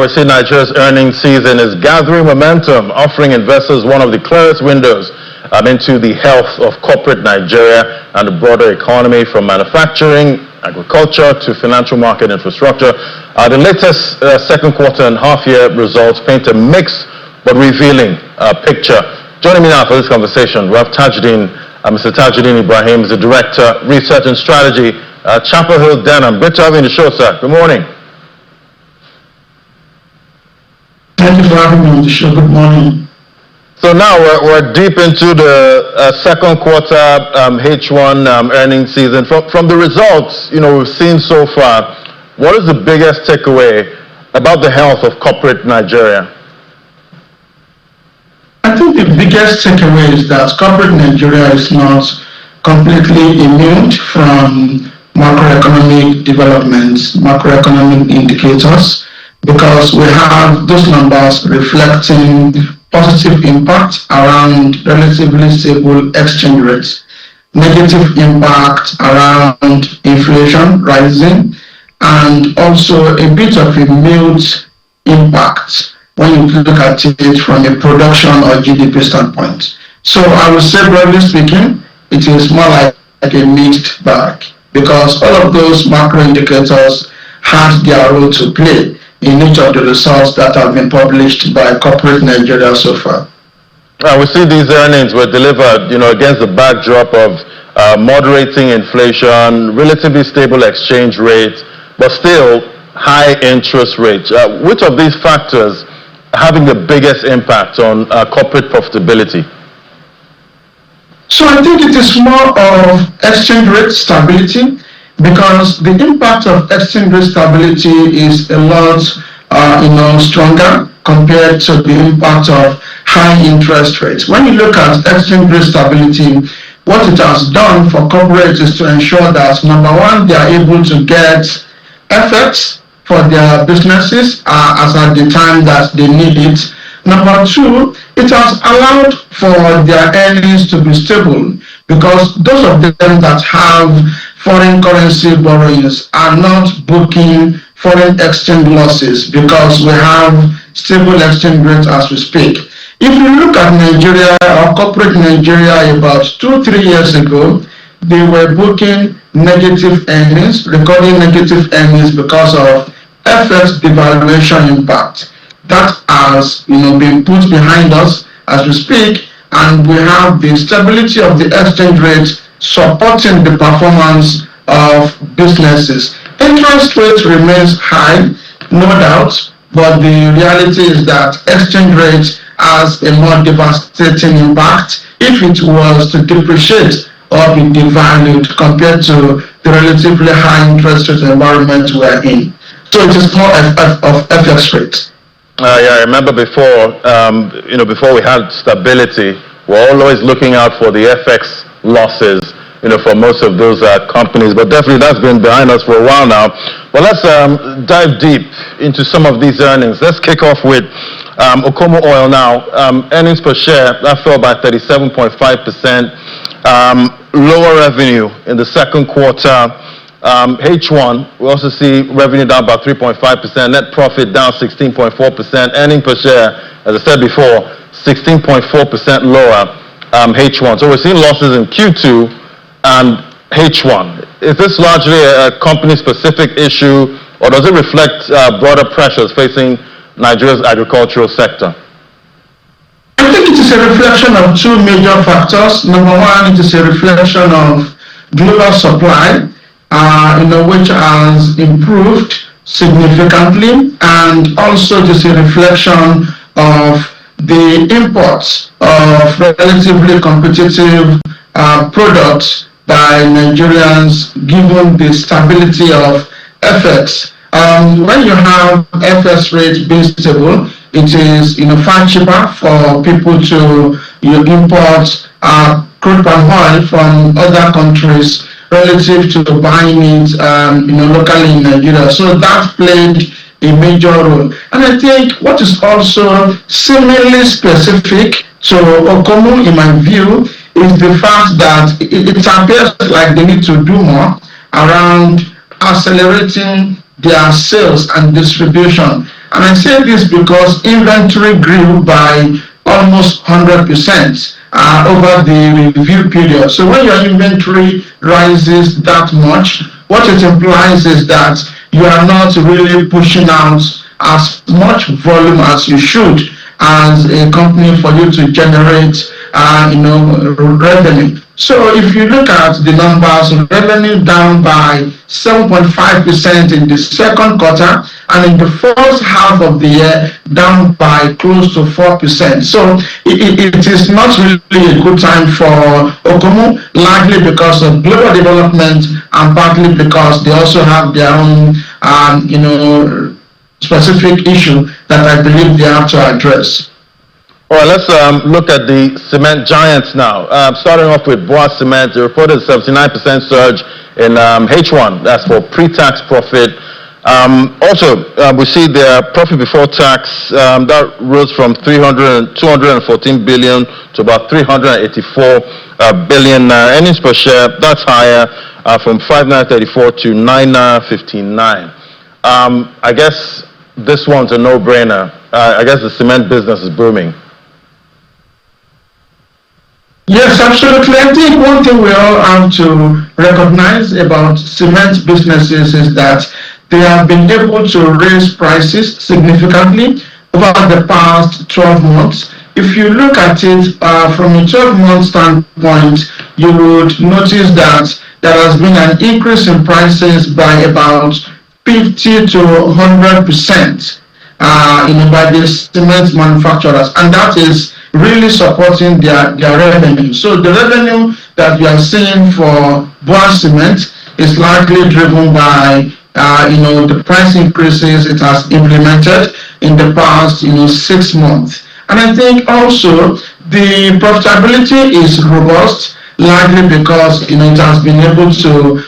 we see Nigeria's earnings season is gathering momentum, offering investors one of the clearest windows into the health of corporate Nigeria and the broader economy, from manufacturing, agriculture to financial market infrastructure. The latest second quarter and half-year results paint a mixed but revealing picture. Joining me now for this conversation, we have Mr. Tajuddin Ibrahim is the Director, Research and Strategy, Chapel Hill, Denham. Great to have you on the show, sir. Good morning. Thank you for having me on the show. Good morning. So now we're deep into the second quarter H1 earnings season. From the results, we've seen so far, what is the biggest takeaway about the health of corporate Nigeria? I think the biggest takeaway is that corporate Nigeria is not completely immune from macroeconomic developments, macroeconomic indicators, because we have those numbers reflecting positive impact around relatively stable exchange rates, negative impact around inflation rising, and also a bit of a mild impact when you look at it from a production or GDP standpoint. So I would say, broadly speaking, it is more like a mixed bag, because all of those macro indicators had their role to play in each of the results that have been published by corporate Nigeria so far. We see these earnings were delivered, against the backdrop of moderating inflation, relatively stable exchange rates, but still high interest rates. Which of these factors are having the biggest impact on corporate profitability? So I think it is more of exchange rate stability, because the impact of exchange rate stability is a lot stronger compared to the impact of high interest rates. When you look at exchange rate stability, what it has done for corporates is to ensure that, number one, they are able to get FX for their businesses as at the time that they need it. Number two, it has allowed for their earnings to be stable, because those of them that have foreign currency borrowings are not booking foreign exchange losses, because we have stable exchange rates as we speak. If you look at Nigeria, or corporate Nigeria, about 2-3 years ago, they were booking negative earnings, recording negative earnings because of FX devaluation impact. That has been put behind us as we speak, and we have the stability of the exchange rate supporting the performance of businesses. Interest rate remains high, no doubt, but the reality is that exchange rate has a more devastating impact if it was to depreciate or be devalued compared to the relatively high interest rate environment we are in. So it is more of FX rate. I remember before, before we had stability, we're always looking out for the FX losses, for most of those companies. But definitely that's been behind us for a while now. But let's dive deep into some of these earnings. Let's kick off with Okomu Oil now. Earnings per share, that fell by 37.5%. Lower revenue in the second quarter. H1, we also see revenue down by 3.5%, net profit down 16.4%, earnings per share, as I said before, 16.4% lower H1. So we're seeing losses in Q2 and H1. Is this largely a company-specific issue, or does it reflect broader pressures facing Nigeria's agricultural sector? I think it is a reflection of two major factors. Number one, it is a reflection of global supply, which has improved significantly, and also it is a reflection of the imports of relatively competitive products by Nigerians, given the stability of FX. When you have FX rates being stable, it is far cheaper for people to import crude palm oil from other countries relative to buying it locally in Nigeria. So that played a major role. And I think what is also similarly specific to Okomu, in my view, is the fact that it appears like they need to do more around accelerating their sales and distribution. And I say this because inventory grew by almost 100% over the review period. So when your inventory rises that much, what it implies is that you are not really pushing out as much volume as you should as a company for you to generate revenue. So if you look at the numbers, revenue down by 7.5% in the second quarter, and in the first half of the year down by close to 4%. So it is not really a good time for Okomu, largely because of global development and partly because they also have their own specific issue that I believe they have to address. All right, let's look at the cement giants now. Starting off with Bois Cement, they reported a 79% surge in H1. That's for pre-tax profit. We see their profit before tax that rose from 214 billion to about 384 billion. Earnings per share, that's higher from 5.34 to 9.59. I guess this one's a no-brainer. I guess the cement business is booming. Yes, absolutely. I think one thing we all have to recognize about cement businesses is that they have been able to raise prices significantly over the past 12 months. If you look at it from a 12-month standpoint, you would notice that there has been an increase in prices by about 50 to 100%. By the cement manufacturers, and that is really supporting their revenue. So the revenue that we are seeing for Bois Cement is largely driven by the price increases it has implemented in the past 6 months. And I think also the profitability is robust, largely because it has been able to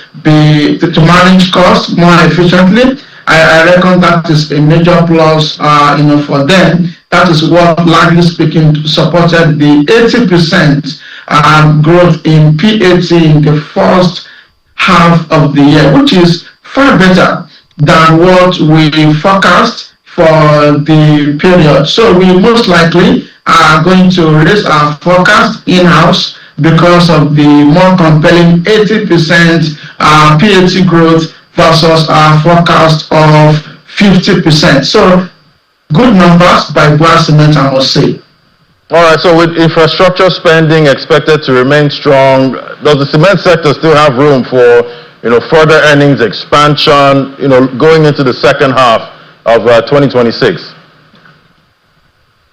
manage costs more efficiently. I reckon that is a major plus, for them. That is what, largely speaking, supported the 80% growth in PAT in the first half of the year, which is far better than what we forecast for the period. So we most likely are going to raise our forecast in-house because of the more compelling 80% PAT growth versus our forecast of 50%. So good numbers by Bois Cement, I must say. All right, so with infrastructure spending expected to remain strong, does the cement sector still have room for further earnings expansion going into the second half of 2026?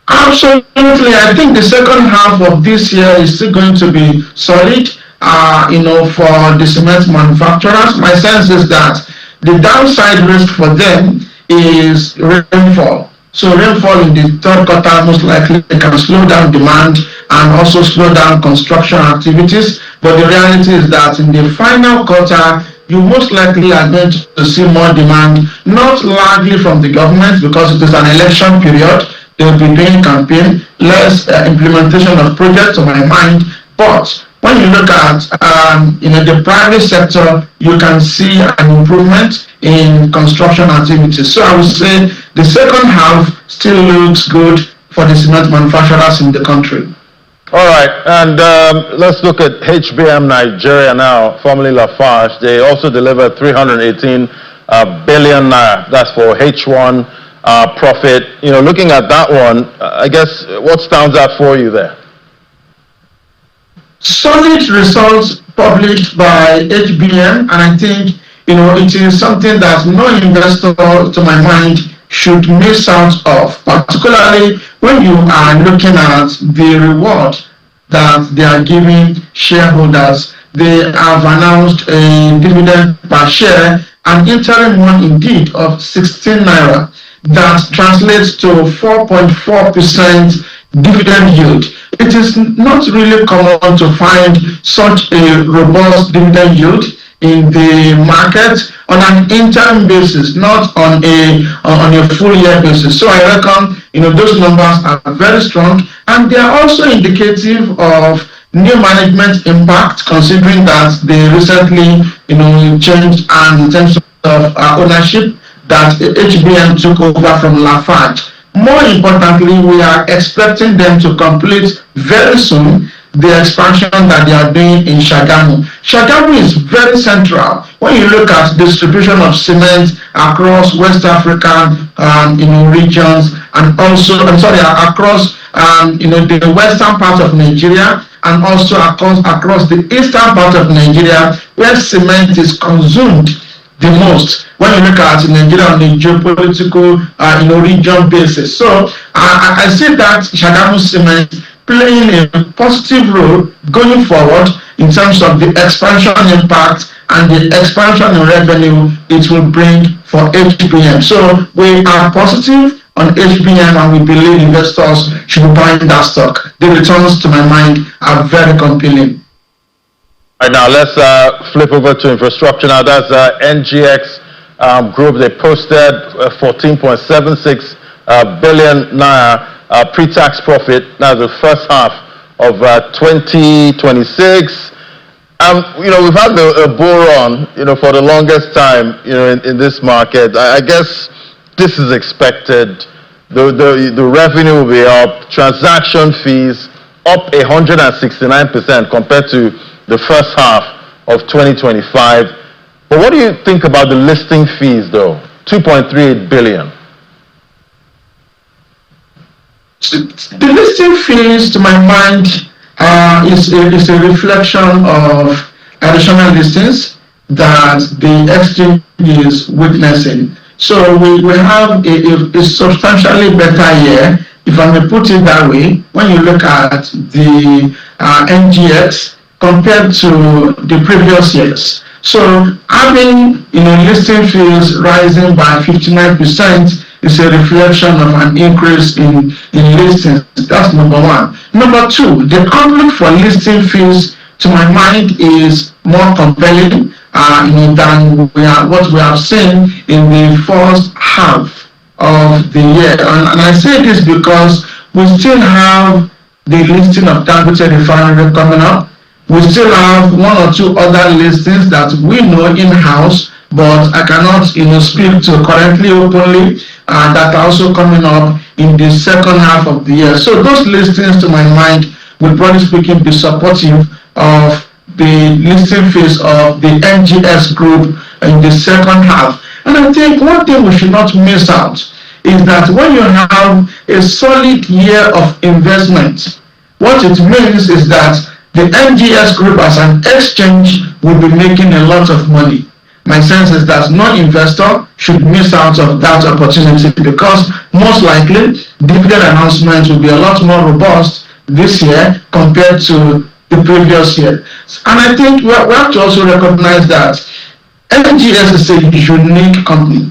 Absolutely. I think the second half of this year is still going to be solid. For the cement manufacturers, my sense is that the downside risk for them is rainfall. So rainfall in the third quarter most likely can slow down demand and also slow down construction activities. But the reality is that in the final quarter, you most likely are going to see more demand, not largely from the government because it is an election period. They will be doing campaign, less implementation of projects to my mind, but when you look at the private sector, you can see an improvement in construction activities. So I would say the second half still looks good for the cement manufacturers in the country. All right, and let's look at HBM Nigeria now, formerly Lafarge. They also delivered 318 billion naira. That's for H1 profit. Looking at that one, I guess what stands out for you there? Solid results published by HBM, and I think it is something that no investor, to my mind, should miss out of, particularly when you are looking at the reward that they are giving shareholders. They have announced a dividend per share, an interim one indeed of 16 naira. That translates to 4.4% dividend yield. It is not really common to find such a robust dividend yield in the market on an interim basis, not on a full year basis. So I reckon those numbers are very strong, and they are also indicative of new management impact, considering that they recently changed and in terms of ownership that HBM took over from Lafarge. More importantly, we are expecting them to complete very soon the expansion that they are doing in Shagamu. Shagamu is very central when you look at distribution of cement across West African regions, and also across the western part of Nigeria, and also across the eastern part of Nigeria, where cement is consumed the most when you look at Nigeria on a geopolitical region basis. So I see that Shagamu cement playing a positive role going forward in terms of the expansion impact and the expansion in revenue it will bring for HBM. So we are positive on HBM, and we believe investors should be buying that stock. The returns, to my mind, are very compelling. All right, now let's flip over to infrastructure. Now that's NGX Group. They posted 14.76 billion naira pre-tax profit. Now the first half of 2026. We've had a bull run, for the longest time, in this market. I guess this is expected. The revenue will be up, transaction fees up 169% compared to the first half of 2025. But what do you think about the listing fees, though? 2.38 billion. The listing fees, to my mind, is a reflection of additional listings that the exchange is witnessing. So we have a substantially better year, if I may put it that way, when you look at the NGX compared to the previous years. So having listing fees rising by 59% is a reflection of an increase in listings. That's number one. Number two, the outlook for listing fees, to my mind, is more compelling than what we have seen in the first half of the year. And I say this because we still have the listing of Dangote Refinery coming up. We still have one or two other listings that we know in-house, but I cannot speak to currently openly, that are also coming up in the second half of the year. So those listings, to my mind, will broadly speaking be supportive of the listing phase of the NGS group in the second half. And I think one thing we should not miss out is that when you have a solid year of investment, what it means is that the NGS group as an exchange will be making a lot of money. My sense is that no investor should miss out of that opportunity, because most likely dividend announcements will be a lot more robust this year compared to the previous year. And I think we have to also recognize that NGS is a unique company.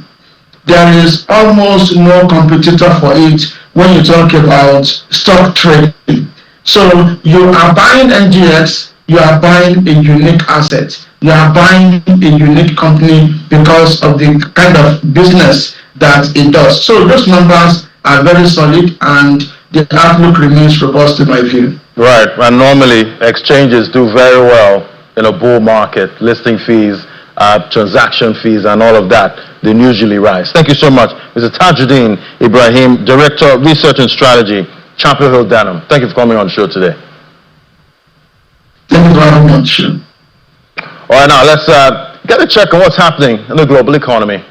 There is almost no competitor for it when you talk about stock trading. So you are buying NGX, you are buying a unique asset. You are buying a unique company because of the kind of business that it does. So those numbers are very solid, and the outlook remains robust in my view. Right, and normally exchanges do very well in a bull market. Listing fees, transaction fees, and all of that, they usually rise. Thank you so much, Mr. Tajuddin Ibrahim, Director of Research and Strategy, Chapel Hill Denham. Thank you for coming on the show today. Thank you very much. All right, now let's get a check on what's happening in the global economy.